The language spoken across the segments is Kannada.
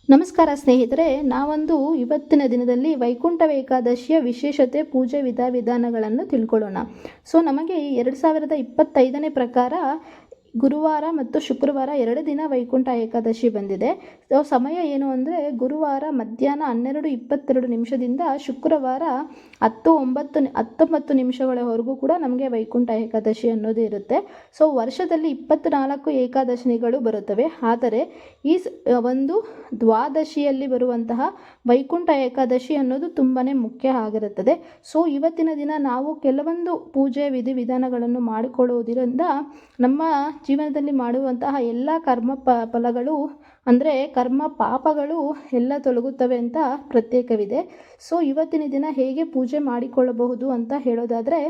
ನಮಸ್ಕಾರ ಸ್ನೇಹಿತರೆ, ನಾವೊಂದು ಇವತ್ತಿನ ದಿನದಲ್ಲಿ ವೈಕುಂಠ ಏಕಾದಶಿಯ ವಿಶೇಷತೆ, ಪೂಜೆ ವಿಧಾನಗಳನ್ನು ತಿಳ್ಕೊಳ್ಳೋಣ. ನಮಗೆ 2025ನೇ ಪ್ರಕಾರ ಗುರುವಾರ ಮತ್ತು ಶುಕ್ರವಾರ 2 ದಿನ ವೈಕುಂಠ ಏಕಾದಶಿ ಬಂದಿದೆ. ಸಮಯ ಏನು ಅಂದರೆ ಗುರುವಾರ ಮಧ್ಯಾಹ್ನ 12:22 ನಿಮಿಷದಿಂದ ಶುಕ್ರವಾರ 19 ನಿಮಿಷಗಳವರೆಗೂ ಕೂಡ ನಮಗೆ ವೈಕುಂಠ ಏಕಾದಶಿ ಅನ್ನೋದು ಇರುತ್ತೆ. ವರ್ಷದಲ್ಲಿ 24 ಏಕಾದಶಿಗಳು ಬರುತ್ತವೆ. ಆದರೆ ಈ ಒಂದು ದ್ವಾದಶಿಯಲ್ಲಿ ಬರುವಂತಹ ವೈಕುಂಠ ಏಕಾದಶಿ ಅನ್ನೋದು ತುಂಬಾ ಮುಖ್ಯ ಆಗಿರುತ್ತದೆ. ಇವತ್ತಿನ ದಿನ ನಾವು ಕೆಲವೊಂದು ಪೂಜೆ ವಿಧಾನಗಳನ್ನು ಮಾಡಿಕೊಳ್ಳುವುದರಿಂದ ನಮ್ಮ ಜೀವನದಲ್ಲಿ ಮಾಡುವಂತಹ ಎಲ್ಲ ಕರ್ಮ ಫಲಗಳು ಅಂದರೆ ಕರ್ಮ ಪಾಪಗಳು ಎಲ್ಲ ತೊಲಗುತ್ತವೆ ಅಂತ ಪ್ರತ್ಯೇಕವಿದೆ. ಇವತ್ತಿನ ದಿನ ಹೇಗೆ ಪೂಜೆ ಮಾಡಿಕೊಳ್ಳಬಹುದು ಅಂತ ಹೇಳೋದಾದರೆ,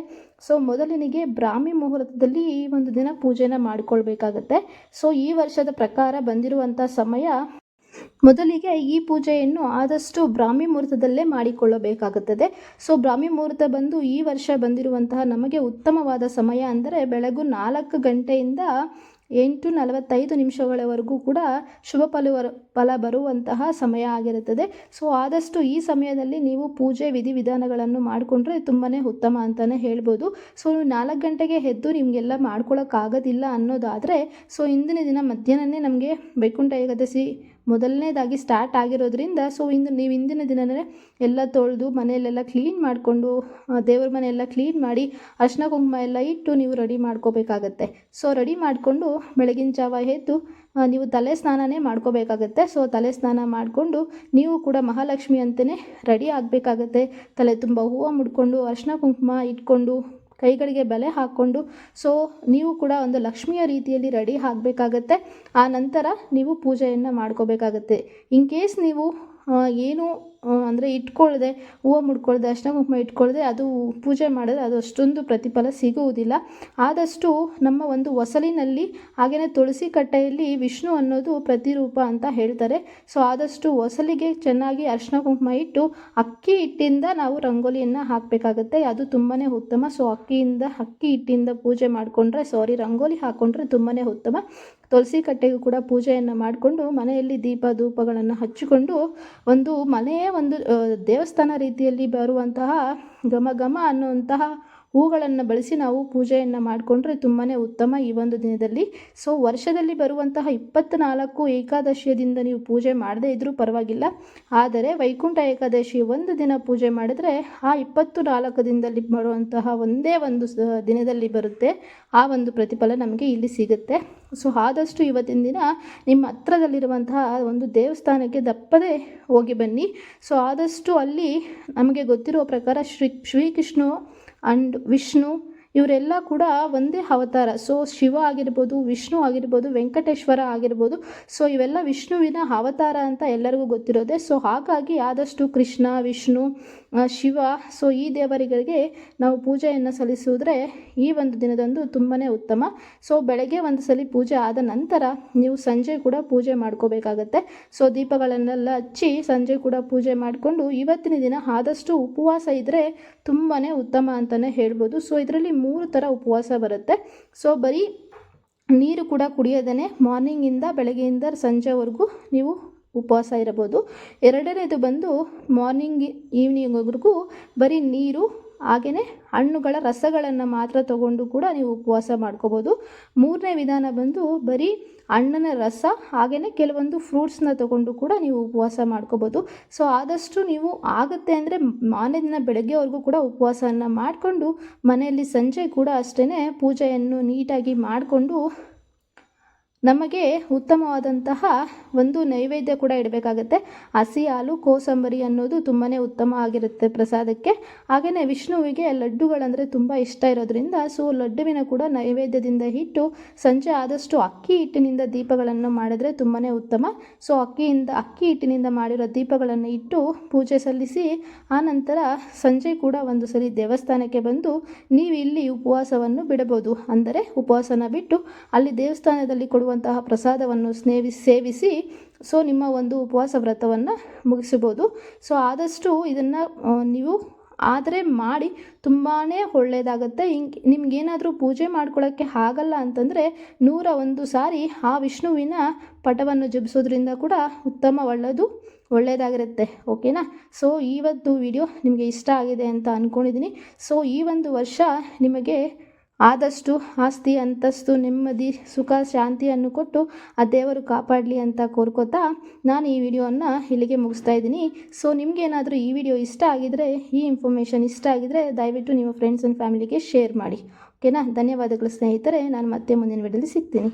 ಮೊದಲಿನಿಗೆ ಬ್ರಾಹ್ಮಿ ಮುಹೂರ್ತದಲ್ಲಿ ಈ ಒಂದು ದಿನ ಪೂಜೆನ ಮಾಡಿಕೊಳ್ಬೇಕಾಗತ್ತೆ. ಈ ವರ್ಷದ ಪ್ರಕಾರ ಬಂದಿರುವಂಥ ಸಮಯ, ಮೊದಲಿಗೆ ಈ ಪೂಜೆಯನ್ನು ಆದಷ್ಟು ಬ್ರಾಹ್ಮಿ ಮುಹೂರ್ತದಲ್ಲೇ ಮಾಡಿಕೊಳ್ಳಬೇಕಾಗುತ್ತದೆ. ಬ್ರಾಹ್ಮಿ ಮುಹೂರ್ತ ಬಂದು ಈ ವರ್ಷ ಬಂದಿರುವಂತಹ ನಮಗೆ ಉತ್ತಮವಾದ ಸಮಯ ಅಂದರೆ ಬೆಳಗ್ಗೆ 4 ಗಂಟೆಯಿಂದ 8:45 ನಿಮಿಷಗಳವರೆಗೂ ಕೂಡ ಶುಭ ಫಲ ಬರುವಂತಹ ಸಮಯ ಆಗಿರುತ್ತದೆ. ಆದಷ್ಟು ಈ ಸಮಯದಲ್ಲಿ ನೀವು ಪೂಜೆ ವಿಧಾನಗಳನ್ನು ಮಾಡಿಕೊಂಡ್ರೆ ತುಂಬಾ ಉತ್ತಮ ಅಂತಲೇ ಹೇಳ್ಬೋದು. ನೀವು 4 ಗಂಟೆಗೆ ಎದ್ದು ನಿಮಗೆಲ್ಲ ಮಾಡ್ಕೊಳ್ಳೋಕ್ಕಾಗೋದಿಲ್ಲ ಅನ್ನೋದಾದರೆ, ಇಂದಿನ ದಿನ ಮಧ್ಯಾಹ್ನನೇ ನಮಗೆ ವೈಕುಂಠ ಏಕಾದಶಿ ಮೊದಲನೇದಾಗಿ ಸ್ಟಾರ್ಟ್ ಆಗಿರೋದ್ರಿಂದ ನೀವು ಇಂದಿನ ದಿನವೇ ಎಲ್ಲ ತೊಳೆದು ಮನೆಯಲ್ಲೆಲ್ಲ ಕ್ಲೀನ್ ಮಾಡಿಕೊಂಡು, ದೇವ್ರ ಮನೆಯೆಲ್ಲ ಕ್ಲೀನ್ ಮಾಡಿ ಅರಿಶಿನ ಕುಂಕುಮ ಎಲ್ಲ ಇಟ್ಟು ನೀವು ರೆಡಿ ಮಾಡ್ಕೋಬೇಕಾಗತ್ತೆ. ರೆಡಿ ಮಾಡಿಕೊಂಡು ಬೆಳಗಿನ ಜಾವ ಎದ್ದು ನೀವು ತಲೆ ಸ್ನಾನನೇ ಮಾಡ್ಕೋಬೇಕಾಗತ್ತೆ. ತಲೆ ಸ್ನಾನ ಮಾಡಿಕೊಂಡು ನೀವು ಕೂಡ ಮಹಾಲಕ್ಷ್ಮಿ ಅಂತಲೇ ರೆಡಿ ಆಗಬೇಕಾಗತ್ತೆ. ತಲೆ ತುಂಬ ಹೂವು ಮುಡ್ಕೊಂಡು ಅರಿಶಿನ ಕುಂಕುಮ ಇಟ್ಕೊಂಡು ಕೈಗಳಿಗೆ ಬಳೆ ಹಾಕ್ಕೊಂಡು ನೀವು ಕೂಡ ಒಂದು ಲಕ್ಷ್ಮಿಯ ರೀತಿಯಲ್ಲಿ ರೆಡಿ ಆಗಬೇಕಾಗತ್ತೆ. ಆ ನಂತರ ನೀವು ಪೂಜೆಯನ್ನು ಮಾಡ್ಕೋಬೇಕಾಗತ್ತೆ. ಇನ್ ಕೇಸ್ ನೀವು ಏನು ಅಂದರೆ ಇಟ್ಕೊಳ್ಳದೆ, ಹೂವು ಮುಡ್ಕೊಳ್ಳದೆ, ಅರಿಶಿನ ಕುಂಕುಮ ಇಟ್ಕೊಳ್ಳದೆ ಅದು ಪೂಜೆ ಮಾಡಿದ್ರೆ ಅದು ಅಷ್ಟೊಂದು ಪ್ರತಿಫಲ ಸಿಗುವುದಿಲ್ಲ. ಆದಷ್ಟು ನಮ್ಮ ಒಂದು ಹೊಸಲಿನಲ್ಲಿ ಹಾಗೆಯೇ ತುಳಸಿ ಕಟ್ಟೆಯಲ್ಲಿ ವಿಷ್ಣು ಅನ್ನೋದು ಪ್ರತಿರೂಪ ಅಂತ ಹೇಳ್ತಾರೆ. ಆದಷ್ಟು ಹೊಸಲಿಗೆ ಚೆನ್ನಾಗಿ ಅರಿಶಿನ ಕುಂಕುಮ ಇಟ್ಟು ಅಕ್ಕಿ ಹಿಟ್ಟಿಂದ ನಾವು ರಂಗೋಲಿಯನ್ನು ಹಾಕಬೇಕಾಗತ್ತೆ. ಅದು ತುಂಬಾ ಉತ್ತಮ. ಅಕ್ಕಿ ಹಿಟ್ಟಿಂದ ಪೂಜೆ ಮಾಡಿಕೊಂಡ್ರೆ ರಂಗೋಲಿ ಹಾಕ್ಕೊಂಡ್ರೆ ತುಂಬಾ ಉತ್ತಮ. ತುಳಸಿ ಕಟ್ಟೆಗೂ ಕೂಡ ಪೂಜೆಯನ್ನು ಮಾಡಿಕೊಂಡು ಮನೆಯಲ್ಲಿ ದೀಪ ಧೂಪಗಳನ್ನು ಹಚ್ಚಿಕೊಂಡು ಮನೆಯ ಒಂದು ದೇವಸ್ಥಾನ ರೀತಿಯಲ್ಲಿ ಬರುವಂತಹ ಘಮ ಅನ್ನುವಂತಹ ಹೂಗಳನ್ನು ಬಳಸಿ ನಾವು ಪೂಜೆಯನ್ನು ಮಾಡಿಕೊಂಡ್ರೆ ತುಂಬಾ ಉತ್ತಮ ಈ ಒಂದು ದಿನದಲ್ಲಿ. ವರ್ಷದಲ್ಲಿ ಬರುವಂತಹ 24 ಏಕಾದಶಿಯದಿಂದ ನೀವು ಪೂಜೆ ಮಾಡದೇ ಇದ್ದರೂ ಪರವಾಗಿಲ್ಲ. ಆದರೆ ವೈಕುಂಠ ಏಕಾದಶಿ ಒಂದು ದಿನ ಪೂಜೆ ಮಾಡಿದ್ರೆ ಆ 24 ದಿನದಲ್ಲಿ ಬರುವಂತಹ ಒಂದೇ ಒಂದು ದಿನದಲ್ಲಿ ಬರುತ್ತೆ. ಆ ಒಂದು ಪ್ರತಿಫಲ ನಮಗೆ ಇಲ್ಲಿ ಸಿಗುತ್ತೆ. ಆದಷ್ಟು ಇವತ್ತಿನ ದಿನ ನಿಮ್ಮ ಹತ್ರದಲ್ಲಿರುವಂತಹ ಒಂದು ದೇವಸ್ಥಾನಕ್ಕೆ ತಪ್ಪದೇ ಹೋಗಿ ಬನ್ನಿ. ಆದಷ್ಟು ಅಲ್ಲಿ ನಮಗೆ ಗೊತ್ತಿರುವ ಪ್ರಕಾರ ಶ್ರೀಕೃಷ್ಣ ಆ್ಯಂಡ್ ವಿಷ್ಣು ಇವರೆಲ್ಲ ಕೂಡ ಒಂದೇ ಅವತಾರ. ಶಿವ ಆಗಿರ್ಬೋದು, ವಿಷ್ಣು ಆಗಿರ್ಬೋದು, ವೆಂಕಟೇಶ್ವರ ಆಗಿರ್ಬೋದು. ಇವೆಲ್ಲ ವಿಷ್ಣುವಿನ ಅವತಾರ ಅಂತ ಎಲ್ಲರಿಗೂ ಗೊತ್ತಿರೋದೆ. ಹಾಗಾಗಿ ಆದಷ್ಟು ಕೃಷ್ಣ, ವಿಷ್ಣು, ಶಿವ ಈ ದೇವರುಗಳಿಗೆ ನಾವು ಪೂಜೆಯನ್ನು ಸಲ್ಲಿಸಿದ್ರೆ ಈ ಒಂದು ದಿನದಂದು ತುಂಬಾ ಉತ್ತಮ. ಬೆಳಗ್ಗೆ ಒಂದು ಸಲ ಪೂಜೆ ಆದ ನಂತರ ನೀವು ಸಂಜೆ ಕೂಡ ಪೂಜೆ ಮಾಡ್ಕೋಬೇಕಾಗತ್ತೆ. ದೀಪಗಳನ್ನೆಲ್ಲ ಹಚ್ಚಿ ಸಂಜೆ ಕೂಡ ಪೂಜೆ ಮಾಡಿಕೊಂಡು ಇವತ್ತಿನ ದಿನ ಆದಷ್ಟು ಉಪವಾಸ ಇದ್ದರೆ ತುಂಬಾ ಉತ್ತಮ ಅಂತಲೇ ಹೇಳ್ಬೋದು. ಇದರಲ್ಲಿ 3 ಥರ ಉಪವಾಸ ಬರುತ್ತೆ. ಬರೀ ನೀರು ಕೂಡ ಕುಡಿಯೋದೇ ಮಾರ್ನಿಂಗಿಂದ ಬೆಳಗ್ಗೆಯಿಂದ ಸಂಜೆವರೆಗೂ ನೀವು ಉಪವಾಸ ಇರಬಹುದು. 2ನೇದು ಬಂದು ಮಾರ್ನಿಂಗ್ ಈವ್ನಿಂಗ್ವರೆಗೂ ಬರೀ ನೀರು ಹಾಗೆಯೇ ಹಣ್ಣುಗಳ ರಸಗಳನ್ನು ಮಾತ್ರ ತಗೊಂಡು ಕೂಡ ನೀವು ಉಪವಾಸ ಮಾಡ್ಕೋಬೋದು. 3ನೇ ವಿಧಾನ ಬಂದು ಬರೀ ಹಣ್ಣಿನ ರಸ ಹಾಗೆಯೇ ಕೆಲವೊಂದು ಫ್ರೂಟ್ಸ್ನ ತಗೊಂಡು ಕೂಡ ನೀವು ಉಪವಾಸ ಮಾಡ್ಕೋಬೋದು. ಆದಷ್ಟು ನೀವು ಆಗುತ್ತೆ ಅಂದರೆ ಮಾರನೇ ದಿನ ಬೆಳಗ್ಗೆವರೆಗೂ ಕೂಡ ಉಪವಾಸವನ್ನು ಮಾಡಿಕೊಂಡು ಮನೆಯಲ್ಲಿ ಸಂಜೆ ಕೂಡ ಅಷ್ಟೇ ಪೂಜೆಯನ್ನು ನೀಟಾಗಿ ಮಾಡಿಕೊಂಡು ನಮಗೆ ಉತ್ತಮವಾದಂತಹ ಒಂದು ನೈವೇದ್ಯ ಕೂಡ ಇಡಬೇಕಾಗತ್ತೆ. ಹಸಿ ಹಾಲು ಕೋಸಂಬರಿ ಅನ್ನೋದು ತುಂಬಾ ಉತ್ತಮ ಆಗಿರುತ್ತೆ ಪ್ರಸಾದಕ್ಕೆ. ಹಾಗೆಯೇ ವಿಷ್ಣುವಿಗೆ ಲಡ್ಡುಗಳಂದರೆ ತುಂಬ ಇಷ್ಟ ಇರೋದ್ರಿಂದ ಲಡ್ಡುವಿನ ಕೂಡ ನೈವೇದ್ಯದಿಂದ ಇಟ್ಟು ಸಂಜೆ ಆದಷ್ಟು ಅಕ್ಕಿ ಹಿಟ್ಟಿನಿಂದ ದೀಪಗಳನ್ನು ಮಾಡಿದ್ರೆ ತುಂಬಾ ಉತ್ತಮ. ಅಕ್ಕಿ ಹಿಟ್ಟಿನಿಂದ ಮಾಡಿರೋ ದೀಪಗಳನ್ನು ಇಟ್ಟು ಪೂಜೆ ಸಲ್ಲಿಸಿ ಆನಂತರ ಸಂಜೆ ಕೂಡ ಒಂದು ಸರಿ ದೇವಸ್ಥಾನಕ್ಕೆ ಬಂದು ನೀವು ಇಲ್ಲಿ ಉಪವಾಸವನ್ನು ಬಿಡಬಹುದು. ಅಂದರೆ ಉಪವಾಸನ ಬಿಟ್ಟು ಅಲ್ಲಿ ದೇವಸ್ಥಾನದಲ್ಲಿ ಕೊಡುವಂತಹ ಪ್ರಸಾದವನ್ನು ಸೇವಿಸಿ ನಿಮ್ಮ ಒಂದು ಉಪವಾಸ ವ್ರತವನ್ನು ಮುಗಿಸಬಹುದು. ಆದಷ್ಟು ಇದನ್ನು ನೀವು ಆದರೆ ಮಾಡಿ ತುಂಬಾ ಒಳ್ಳೆಯದಾಗುತ್ತೆ. ನಿಮಗೇನಾದರೂ ಪೂಜೆ ಮಾಡ್ಕೊಳ್ಳೋಕ್ಕೆ ಆಗಲ್ಲ ಅಂತಂದರೆ 101 ಸಾರಿ ಆ ವಿಷ್ಣುವಿನ ಪಟವನ್ನು ಜಪಿಸೋದ್ರಿಂದ ಕೂಡ ಒಳ್ಳೆಯದಾಗಿರುತ್ತೆ. ಓಕೆನಾ? ಸೊ ಇವತ್ತು ವಿಡಿಯೋ ನಿಮಗೆ ಇಷ್ಟ ಆಗಿದೆ ಅಂತ ಅಂದ್ಕೊಂಡಿದ್ದೀನಿ. ಸೊ ಈ ಒಂದು ವರ್ಷ ನಿಮಗೆ ಆದಷ್ಟು ಆಸ್ತಿ, ಅಂತಸ್ತು, ನೆಮ್ಮದಿ, ಸುಖ, ಶಾಂತಿಯನ್ನು ಕೊಟ್ಟು ಆ ದೇವರು ಕಾಪಾಡಲಿ ಅಂತ ಕೋರ್ಕೋತಾ ನಾನು ಈ ವಿಡಿಯೋವನ್ನು ಇಲ್ಲಿಗೆ ಮುಗಿಸ್ತಾ ಇದ್ದೀನಿ. ಸೊ ನಿಮಗೇನಾದರೂ ಈ ವಿಡಿಯೋ ಇಷ್ಟ ಆಗಿದರೆ, ಈ ಇನ್ಫಾರ್ಮೇಷನ್ ಇಷ್ಟ ಆಗಿದರೆ ದಯವಿಟ್ಟು ನಿಮ್ಮ ಫ್ರೆಂಡ್ಸ್ ಆ್ಯಂಡ್ ಫ್ಯಾಮಿಲಿಗೆ ಶೇರ್ ಮಾಡಿ. ಓಕೆನಾ? ಧನ್ಯವಾದಗಳು ಸ್ನೇಹಿತರೆ. ನಾನು ಮತ್ತೆ ಮುಂದಿನ ವಿಡಿಯೋದಲ್ಲಿ ಸಿಗ್ತೀನಿ.